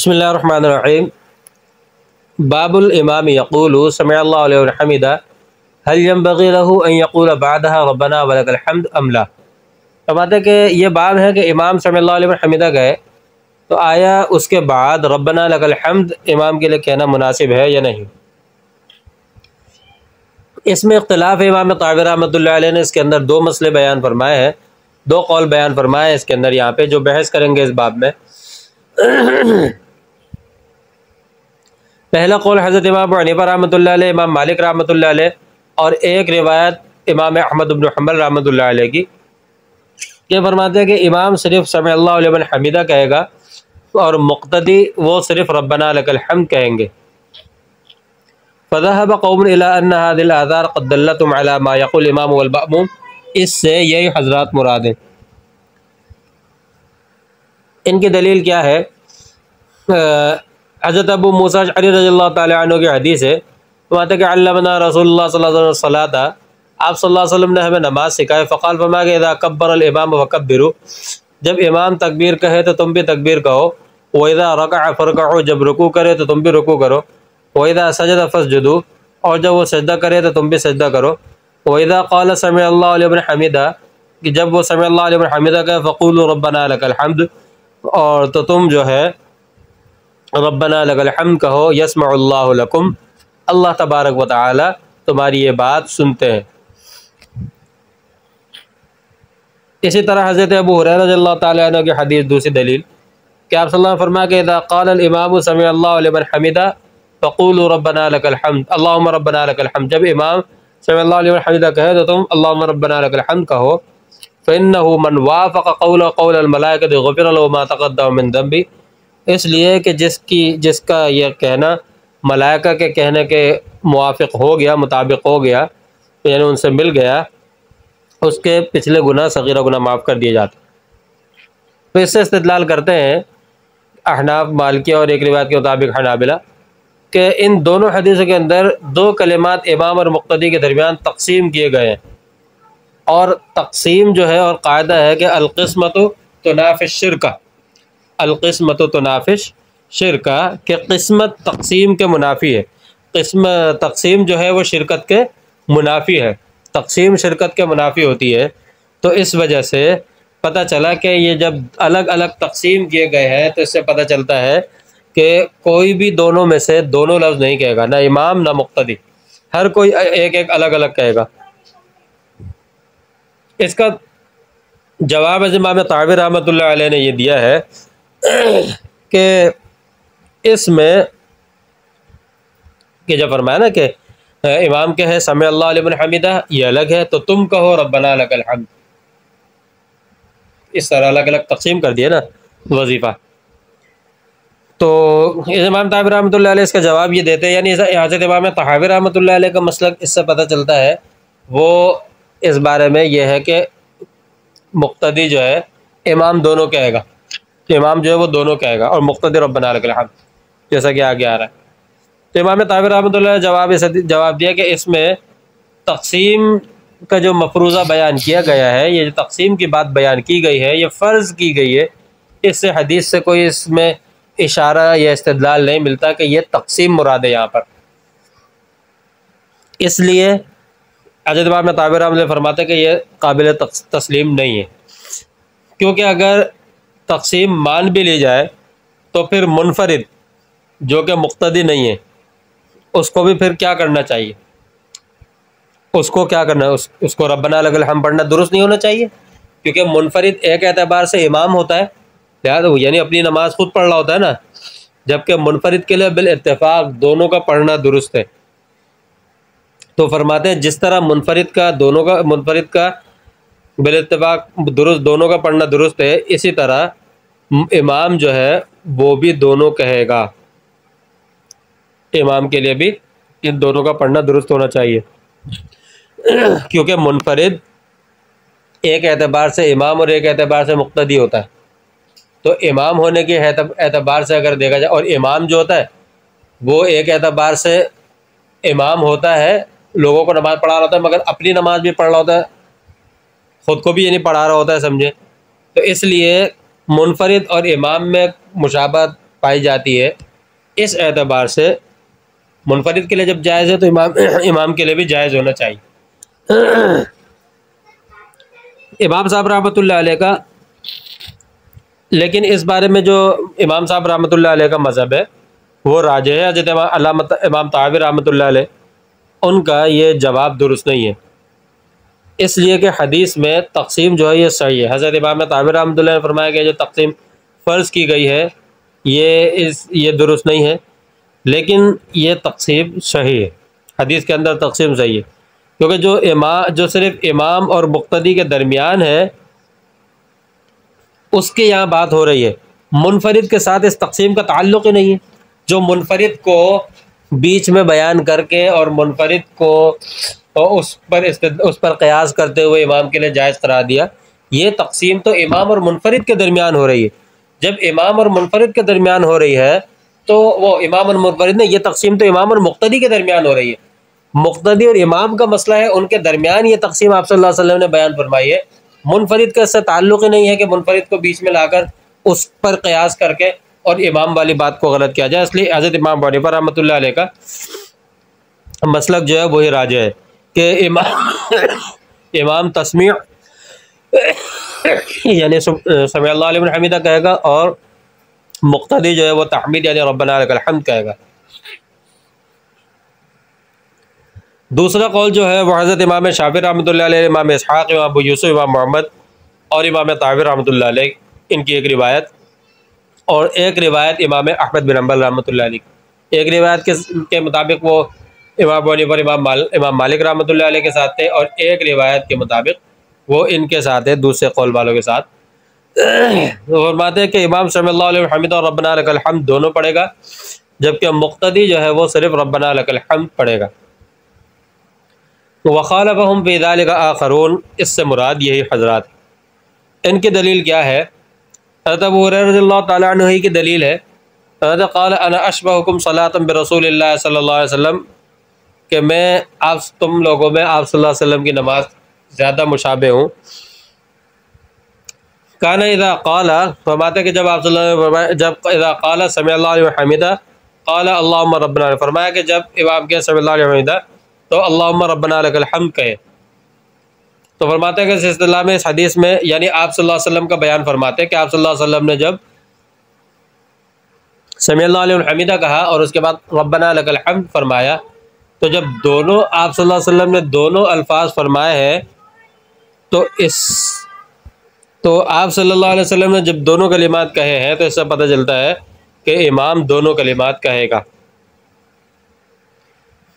بسم اللہ الرحمن الرحیم۔ باب الامام یقول سمع اللہ علیہ الحمدہ هل ينبغي له ان يقول بعدها ربنا ولك الحمد ام لا۔ فرماتے کہ یہ باب ہے کہ امام سمع اللہ علیہ الحمدہ گئے تو آیا اس کے بعد ربنا لک الحمد امام کے لیے کہنا مناسب ہے یا نہیں۔ اس میں اختلاف ہے، امام طحاوی رحمۃ اللہ علیہ نے اس کے اندر دو مسئلے بیان فرمائے ہیں، دو قول بیان فرمائے ہیں اس کے اندر، یہاں پہ جو بحث کریں گے اس باب میں۔ پہلا قول حضرت امام ابو حنیفہ رحمۃ اللہ علیہ، امام مالک رحمۃ اللہ علیہ، اور ایک روایت امام احمد بن حنبل رحمۃ اللہ علیہ کی، یہ فرماتے ہیں کہ امام صرف سمع اللہ علیہ الحمدہ کہے گا اور مقتدی وہ صرف ربنا لک الحمد کہیں گے۔ فذهب قوم الى ان هذه الاثار قد دلتهم على ما يقول الامام والمأموم، اس سے یہی حضرات مراد ہیں۔ ان کی دلیل کیا ہے؟ حضرت ابو موسیٰ اشعری رضی اللہ تعالی عنہ کی حدیث ہے، فرماتے کہ علمنا رسول اللہ صلی اللہ علیہ وسلم الصلاۃ، آپ صلی اللہ علیہ وسلم نے ہمیں نماز سکھائی۔ فقال فرمایا کہ اذا کبر الامام فکبروا، جب امام تکبیر کہے تو تم بھی تکبیر کہو۔ واذا رکع فرکعوا، جب رکوع کرے تو تم بھی رکوع کرو۔ واذا سجد فاسجدوا، اور جب وہ سجدہ کرے تو تم بھی سجدہ کرو۔ واذا قال سمع اللہ لمن حمدہ، کہ جب وہ سمع اللہ لمن حمدہ کہے فقولوا ربنا لک الحمد، اور تو تم جو ہے ربنا لک الحمد کہو۔ یسمع اللہ لکم، اللہ تبارک و تعالی تمہاری یہ بات سنتے ہیں۔ اسی طرح حضرت ابو ہریرہ رضی اللہ تعالی عنہ کی حدیث دوسری دلیل کہ آپ صلی اللہ علیہ وسلم فرمایا کہ اذا قال الامام سمع اللہ لمن حمدہ فقولوا ربنا لک الحمد اللہم ربنا لک الحمد، جب امام سمع اللہ لمن حمدہ کہے تو تم اللہم ربنا لک الحمد کہو۔ فإنہ من وافق قول الملائکۃ غفر له ما تقدم من ذنبہ، اس لیے کہ جس کا یہ کہنا ملائکہ کے کہنے کے موافق ہو گیا، مطابق ہو گیا، یعنی ان سے مل گیا، اس کے پچھلے گناہ صغیرہ گناہ معاف کر دیے جاتے۔ تو اس سے استدلال کرتے ہیں احناف، مالکی اور ایک روایت کے مطابق حنابلہ کہ ان دونوں حدیثوں کے اندر دو کلمات امام اور مقتدی کے درمیان تقسیم کیے گئے ہیں، اور تقسیم جو ہے اور قاعدہ ہے کہ القسمۃ تنافی الشرکہ، القسمۃ تنافی الشرکہ، کہ قسمت تقسیم کے منافی ہے، تقسیم جو ہے وہ شرکت کے منافی ہے، تقسیم شرکت کے منافی ہوتی ہے۔ تو اس وجہ سے پتہ چلا کہ یہ جب الگ الگ تقسیم کیے گئے ہیں تو اس سے پتہ چلتا ہے کہ کوئی بھی دونوں میں سے دونوں لفظ نہیں کہے گا، نہ امام نہ مقتدی، ہر کوئی ایک ایک الگ الگ کہے گا۔ اس کا جواب امام طحاوی رحمۃ اللہ علیہ نے یہ دیا ہے کہ اس میں کہ جب فرمایا نا کہ امام کہے سمع اللہ لمن حمدہ یہ الگ ہے، تو تم کہو ربنا لک الحمد، اس طرح الگ الگ تقسیم کر دیا نا وظیفہ۔ تو امام طحاوی رحمۃ اللہ علیہ اس کا جواب یہ دیتے ہیں، یعنی حضرت امام طحاوی رحمۃ اللہ علیہ کا مسلک اس سے پتہ چلتا ہے، وہ اس بارے میں یہ ہے کہ مقتدی جو ہے امام دونوں کہے گا، امام جو ہے وہ دونوں کہے گا، اور مقتدی ربنا لک الحمد، جیسا کہ آگے آ رہا ہے۔ تو امام طحاوی رحمۃ اللہ نے جواب دیا کہ اس میں تقسیم کا جو مفروضہ بیان کیا گیا ہے، یہ جو تقسیم کی بات بیان کی گئی ہے، یہ فرض کی گئی ہے، اس سے حدیث سے کوئی اس میں اشارہ یا استدلال نہیں ملتا کہ یہ تقسیم مراد ہے یہاں پر۔ اس لیے حضرت امام طحاوی رحمۃ اللہ فرماتے ہیں کہ یہ قابل تسلیم نہیں ہے، کیونکہ اگر تقسیم مان بھی لی جائے تو پھر منفرد جو کہ مقتدی نہیں ہے اس کو بھی پھر کیا کرنا چاہیے، اس کو کیا کرنا ہے، اس کو ربنا لک الحمد پڑھنا درست نہیں ہونا چاہیے، کیونکہ منفرد ایک اعتبار سے امام ہوتا ہے، لہٰذا یعنی اپنی نماز خود پڑھ رہا ہوتا ہے نا، جبکہ منفرد کے لیے بالاتفاق دونوں کا پڑھنا درست ہے۔ تو فرماتے ہیں جس طرح منفرد کا بالاتفاق درست دونوں کا پڑھنا درست ہے، اسی طرح امام جو ہے وہ بھی دونوں کہے گا، امام کے لیے بھی ان دونوں کا پڑھنا درست ہونا چاہیے، کیونکہ منفرد ایک اعتبار سے امام اور ایک اعتبار سے مقتدی ہوتا ہے۔ تو امام ہونے کے اعتبار سے اگر دیکھا جائے، اور امام جو ہوتا ہے وہ ایک اعتبار سے امام ہوتا ہے، لوگوں کو نماز پڑھا رہا ہوتا ہے، مگر اپنی نماز بھی پڑھ رہا ہوتا ہے، خود کو بھی پڑھا رہا ہوتا ہے، سمجھے۔ تو اس لیے منفرد اور امام میں مشابہت پائی جاتی ہے، اس اعتبار سے منفرد کے لیے جب جائز ہے تو امام کے لیے بھی جائز ہونا چاہیے۔ امام صاحب رحمۃ اللہ علیہ کا، لیکن اس بارے میں جو امام صاحب رحمۃ اللہ علیہ کا مذہب ہے وہ راجح ہے۔ حضرت امام طحاوی رحمۃ اللہ علیہ ان کا یہ جواب درست نہیں ہے، اس لیے کہ حدیث میں تقسیم جو ہے یہ صحیح ہے۔ حضرت امام طحاوی رحمۃ اللہ نے فرمایا کہ جو تقسیم فرض کی گئی ہے یہ درست نہیں ہے، لیکن یہ تقسیم صحیح ہے، حدیث کے اندر تقسیم صحیح ہے، کیونکہ جو صرف امام اور مقتدی کے درمیان ہے اس کے یہاں بات ہو رہی ہے، منفرد کے ساتھ اس تقسیم کا تعلق ہی نہیں ہے۔ جو منفرد کو بیچ میں بیان کر کے اور منفرد کو اس پر قیاس کرتے ہوئے امام کے لیے جائز قرار دیا، یہ تقسیم تو امام اور منفرد کے درمیان ہو رہی ہے۔ جب امام اور منفرد کے درمیان ہو رہی ہے تو وہ امام اور منفرد نے، یہ تقسیم تو امام اور مقتدی کے درمیان ہو رہی ہے۔ مقتدی اور امام کا مسئلہ ہے، ان کے درمیان یہ تقسیم آپ صلی اللہ علیہ وسلم نے بیان فرمائی ہے۔ منفرد کا اس سے تعلق ہی نہیں ہے کہ منفرد کو بیچ میں لا کر اس پر قیاس کر کے اور امام والی بات کو غلط کیا جائے۔ اس لیے حضرت امام ابو حنیفہ رحمۃ اللہ علیہ کا مسلک جو ہے وہی راجح ہے کہ امام تسمیع یعنی سمع اللہ لمن حمیدہ کہے گا، اور مقتدی جو ہے وہ تحمید یعنی ربنا لک الحمد کہے گا۔ دوسرا قول جو ہے وہ حضرت امام شافعی رحمۃ اللہ علیہ، امام اسحاق، امام ابو یوسف، امام محمد اور امام طحاوی رحمۃ اللہ علیہ ان کی ایک روایت، اور ایک روایت امام احمد بن حنبل رحمۃ اللہ علیہ۔ ایک روایت کے مطابق وہ امام ابو حنیفہ اور امام مالک رحمۃ اللہ علیہ کے ساتھ تھے، اور ایک روایت کے مطابق وہ ان کے ساتھ ہے، دوسرے قول والوں کے ساتھ۔ فرماتے ہیں کہ امام صلی اللہ علیہ وسلم اور ربنا لک الحمد دونوں پڑھے گا، جبکہ مقتدی جو ہے وہ صرف ربنا لک الحمد پڑھے گا۔ وخالفهم في ذلك آخرون، اس سے مراد یہی حضرات۔ ان کی دلیل کیا ہے؟ حضرت ابو ہریرہ رضی اللہ تعالیٰ عنہ ہی کی دلیل ہے۔ حضرت قال انا اشبہکم صلاۃ برسول اللہ صلی اللہ علیہ وسلم، کہ میں تم لوگوں میں آپ صلی اللہ علیہ وسلم کی نماز زیادہ مشابہ ہوں۔ کان اذا قال، فرماتے کہ جب آپ صلی اللہ علیہ وسلم جب اذا قال سمع اللہ علیہ حمیدہ قال اللہم ربنا، فرمایا کہ جب امام کے سمع اللہ علیہ حمیدہ تو اللہم ربنا لک الحمد کہے۔ تو فرماتے ہیں کہ اس اصطلاح میں، اس حدیث میں، یعنی آپ صلی اللہ علیہ وسلم کا بیان فرماتے ہیں کہ آپ صلی اللہ علیہ وسلم نے جب سمع اللہ علیہ حمیدہ کہا اور اس کے بعد ربنا لک الحمد فرمایا، تو جب دونوں آپ صلی اللہ علیہ وسلم نے دونوں الفاظ فرمائے ہیں تو آپ صلی اللہ علیہ وسلم نے جب دونوں کلمات کہے ہیں تو اس سے پتہ چلتا ہے کہ امام دونوں کلمات کہے گا۔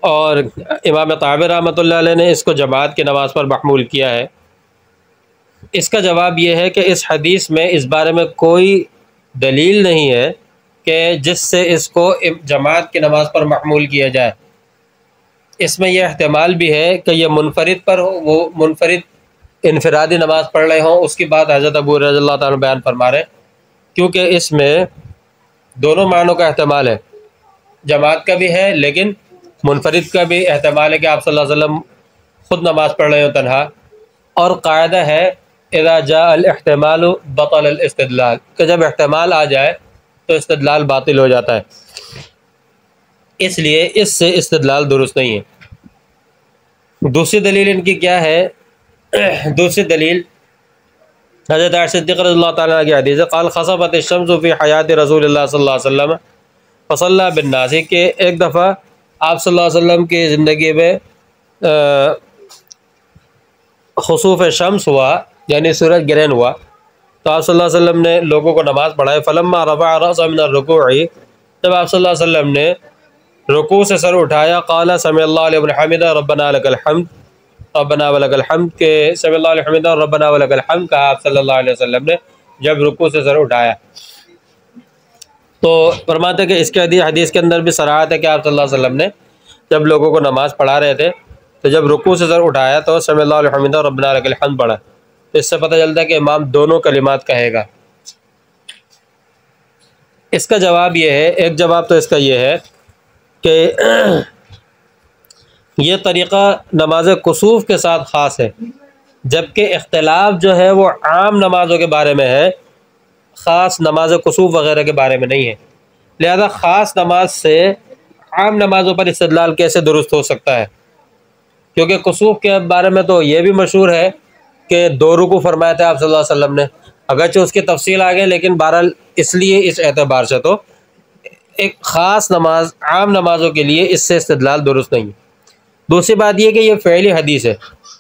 اور امام طحاوی رحمۃ اللہ علیہ نے اس کو جماعت کی نماز پر محمول کیا ہے۔ اس کا جواب یہ ہے کہ اس حدیث میں اس بارے میں کوئی دلیل نہیں ہے کہ جس سے اس کو جماعت کی نماز پر محمول کیا جائے۔ اس میں یہ احتمال بھی ہے کہ یہ منفرد پر ہو، وہ منفرد انفرادی نماز پڑھ رہے ہوں، اس کی بات حضرت ابو رضی اللہ تعالیٰ بیان فرما رہے، کیونکہ اس میں دونوں معنوں کا احتمال ہے، جماعت کا بھی ہے لیکن منفرد کا بھی احتمال ہے کہ آپ صلی اللہ علیہ وسلم خود نماز پڑھ رہے ہوں تنہا۔ اور قاعدہ ہے اذا جاء الاحتمال بطل الاستدلال، کہ جب احتمال آ جائے تو استدلال باطل ہو جاتا ہے، اس لیے اس سے استدلال درست نہیں ہے۔ دوسری دلیل ان کی کیا ہے؟ دوسری دلیل حضرت عائشہ صدیقہ رضی اللہ تعالیٰ عنہ کی حدیث ہے، قال خسفت الشمس فی حیات رسول اللہ صلی اللہ علیہ وسلم فصلی بالناس، کہ ایک دفعہ آپ صلی اللہ علیہ وسلم کی زندگی میں خسوف شمس ہوا، یعنی سورج گرہن ہوا، تو آپ صلی اللہ علیہ وسلم نے لوگوں کو نماز پڑھائی۔ فلما رفع رأسه من الرکوع، جب آپ صلی اللہ علیہ وسلم نے رکوع سے سر اٹھایا، قال سمع اللہ لمن حمدہ ربنا لک الحمد ربنا ولک الحمد، کہ سمع اللہ لمن حمدہ ربنا ولک الحمد کہا آپ صلی اللہ علیہ وسلم نے جب رکوع سے سر اٹھایا۔ تو فرماتے کہ اس کے حدیث کے اندر بھی صراحت ہے کہ آپ صلی اللہ علیہ وسلم نے جب لوگوں کو نماز پڑھا رہے تھے تو جب رکوع سے سر اٹھایا تو سمع اللہ لمن حمدہ ربنا لک الحمد پڑھا۔ تو اس سے پتہ چلتا ہے کہ امام دونوں کلمات کہے گا۔ اس کا جواب یہ ہے، ایک جواب تو اس کا یہ ہے کہ یہ طریقہ نماز کسوف کے ساتھ خاص ہے، جبکہ اختلاف جو ہے وہ عام نمازوں کے بارے میں ہے، خاص نماز کسوف وغیرہ کے بارے میں نہیں ہے۔ لہذا خاص نماز سے عام نمازوں پر استدلال کیسے درست ہو سکتا ہے؟ کیونکہ کسوف کے بارے میں تو یہ بھی مشہور ہے کہ 2 رکوع فرمایا تھا آپ صلی اللہ علیہ وسلم نے، اگرچہ اس کی تفصیل آگے، لیکن بہرحال اس لیے اس اعتبار سے تو ایک خاص نماز عام نمازوں کے لیے اس سے استدلال درست نہیں ہے۔ دوسری بات یہ کہ یہ فعلی حدیث ہے،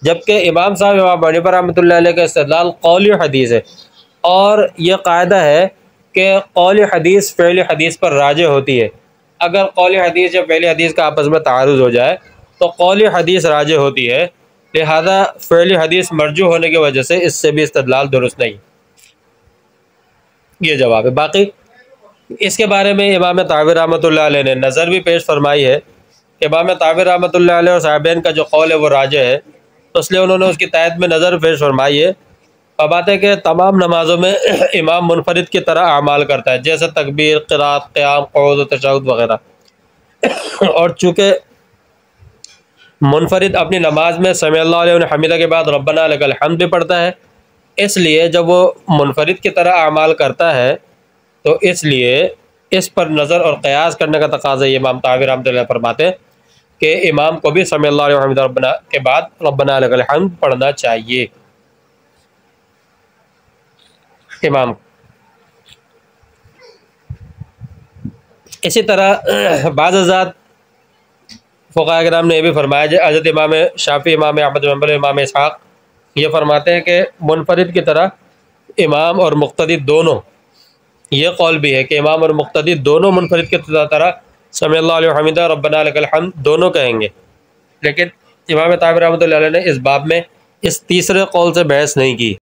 جبکہ امام صاحب امام حنیفہ رحمۃ اللہ علیہ کا استدلال قولی حدیث ہے، اور یہ قاعدہ ہے کہ قولی حدیث فعلی حدیث پر راجع ہوتی ہے۔ اگر قولی حدیث یا فعلی حدیث کا آپس میں تعارض ہو جائے تو قولی حدیث راجع ہوتی ہے، لہذا فعلی حدیث مرجوح ہونے کی وجہ سے اس سے بھی استدلال درست نہیں۔ یہ جواب ہے۔ باقی اس کے بارے میں امام طحاوی رحمۃ اللہ علیہ نے نظر بھی پیش فرمائی ہے۔ امام طحاوی رحمۃ اللہ علیہ اور صاحبین کا جو قول ہے وہ راجع ہے، اس لیے انہوں نے اس کی تائید میں نظر پیش فرمائی ہے، اور بات ہے کہ تمام نمازوں میں امام منفرد کی طرح اعمال کرتا ہے، جیسے تکبیر، قرات، قیام، قعود و تشہد وغیرہ، اور چونکہ منفرد اپنی نماز میں سمع اللہ علیہ حمیدہ کے بعد ربنا لک الحمد بھی پڑھتا ہے، اس لیے جب وہ منفرد کی طرح اعمال کرتا ہے تو اس لیے اس پر نظر اور قیاس کرنے کا تقاضا یہ امام طحاوی رحمۃ اللہ فرماتے ہیں کہ امام کو بھی سمع اللہ علیہ حمیدہ ربنا کے بعد ربنا لک الحمد پڑھنا چاہیے۔ امام اسی طرح بعض حضرات فقہاء کرام نے یہ بھی فرمایا، حضرت امام شافعی، امام احمد بن حنبل، امام اسحاق یہ فرماتے ہیں کہ منفرد کی طرح امام اور مقتدی دونوں، یہ قول بھی ہے کہ امام اور مقتدی دونوں منفرد کی طرح سمع اللہ علیہ حمیدہ ربنا لک الحمد دونوں کہیں گے، لیکن امام طحاوی رحمۃ اللہ علیہ نے اس باب میں اس تیسرے قول سے بحث نہیں کی۔